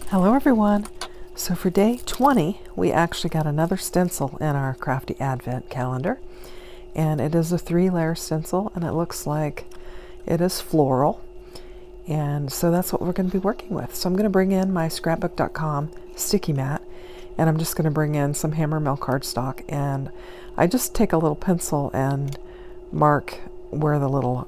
Hello everyone. So for day 20, we actually got another stencil in our Crafty Advent Calendar. And it is a 3-layer stencil, and it looks like it is floral. And so that's what we're going to be working with. So I'm going to bring in my scrapbook.com sticky mat, and I'm just going to bring in some Hammer Mill cardstock. And I just take a little pencil and mark where the little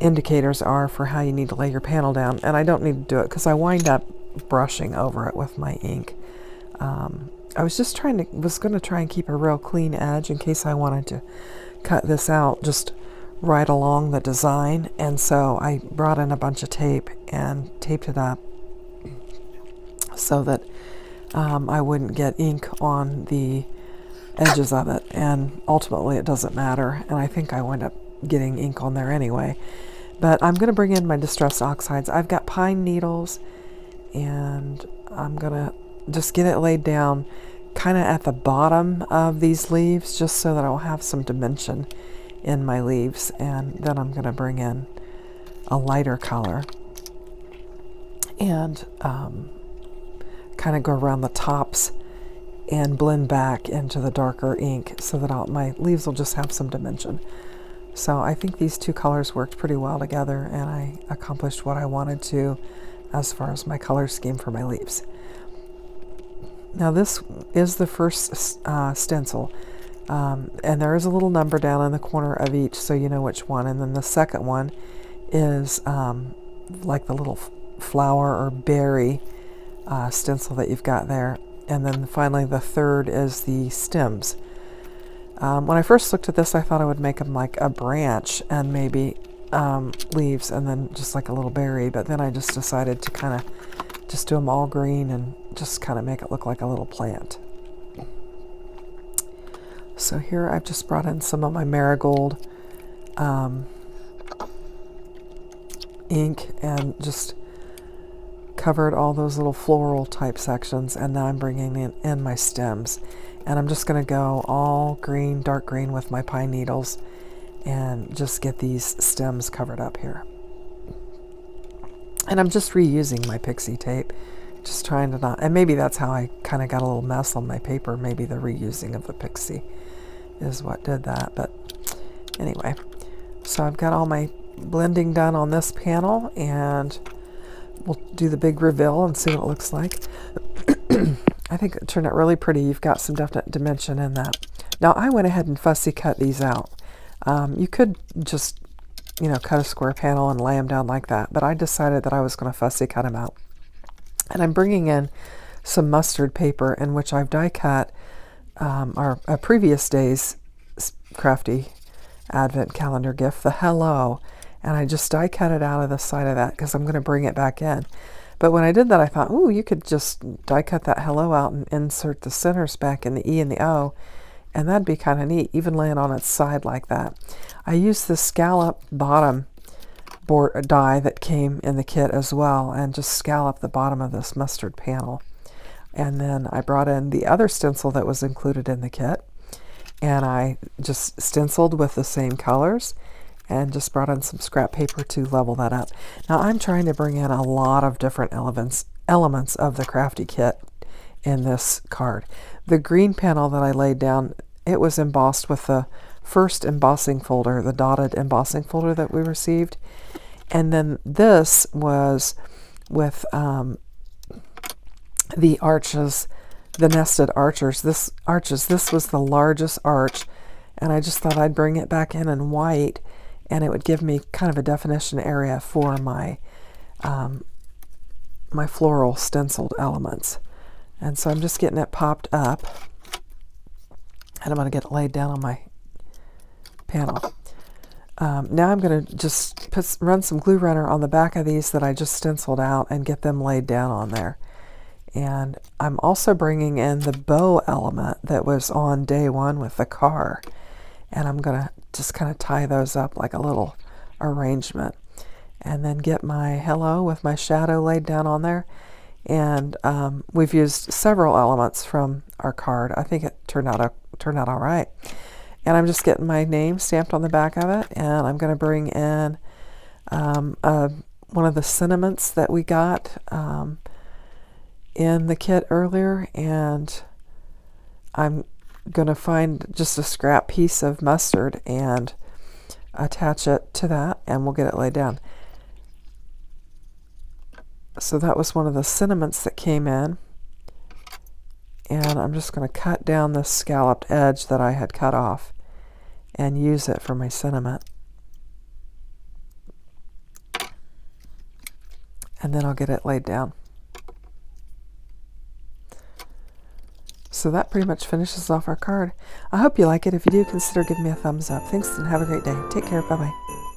indicators are for how you need to lay your panel down, and I don't need to do it because I wind up brushing over it with my ink. I was just going to try and keep a real clean edge in case I wanted to cut this out just right along the design, and so I brought in a bunch of tape and taped it up so that I wouldn't get ink on the edges of it, and ultimately it doesn't matter, and I think I wind up getting ink on there anyway. But I'm going to bring in my distressed oxides. I've got pine needles, and I'm going to just get it laid down kind of at the bottom of these leaves just so that I'll have some dimension in my leaves. And then I'm going to bring in a lighter color and kind of go around the tops and blend back into the darker ink so that my leaves will just have some dimension. So I think these two colors worked pretty well together, and I accomplished what I wanted to as far as my color scheme for my leaves. Now this is the first stencil, and there is a little number down in the corner of each so you know which one. And then the second one is like the little flower or berry stencil that you've got there. And then finally the third is the stems. When I first looked at this, I thought I would make them like a branch and maybe leaves and then just like a little berry, but then I just decided to kind of just do them all green and just kind of make it look like a little plant. So here I've just brought in some of my marigold ink and just covered all those little floral type sections, and now I'm bringing in my stems. And I'm just going to go all green, dark green with my pine needles and just get these stems covered up here. And I'm just reusing my pixie tape, just trying to not, and maybe that's how I kind of got a little mess on my paper. Maybe the reusing of the pixie is what did that. But anyway, so I've got all my blending done on this panel, and we'll do the big reveal and see what it looks like. I think it turned out really pretty. You've got some definite dimension in that. Now I went ahead and fussy cut these out. You could just, cut a square panel and lay them down like that, but I decided that I was going to fussy cut them out. And I'm bringing in some mustard paper in which I've die cut a previous day's Crafty Advent Calendar gift, the Hello, and I just die cut it out of the side of that because I'm going to bring it back in. But when I did that, I thought, ooh, you could just die cut that hello out and insert the centers back in the E and the O, and that'd be kind of neat, even laying on its side like that. I used the scallop bottom board die that came in the kit as well, and just scallop the bottom of this mustard panel. And then I brought in the other stencil that was included in the kit, and I just stenciled with the same colors, and just brought in some scrap paper to level that up. Now I'm trying to bring in a lot of different elements of the Crafty kit in this card. The green panel that I laid down, it was embossed with the first embossing folder, the dotted embossing folder that we received. And then this was with the arches, the nested arches. This was the largest arch, and I just thought I'd bring it back in white, and it would give me kind of a definition area for my my floral stenciled elements. And so I'm just getting it popped up, and I'm going to get it laid down on my panel. Now I'm going to just run some glue runner on the back of these that I just stenciled out and get them laid down on there. And I'm also bringing in the bow element that was on day 1 with the car. And I'm going to just kind of tie those up like a little arrangement. And then get my hello with my shadow laid down on there. And we've used several elements from our card. I think it turned out all right. And I'm just getting my name stamped on the back of it. And I'm going to bring in a one of the sentiments that we got in the kit earlier, and I'm going to find just a scrap piece of mustard and attach it to that, and we'll get it laid down. So that was one of the sentiments that came in, and I'm just going to cut down this scalloped edge that I had cut off and use it for my sentiment. And then I'll get it laid down. So that pretty much finishes off our card. I hope you like it. If you do, consider giving me a thumbs up. Thanks and have a great day. Take care. Bye-bye.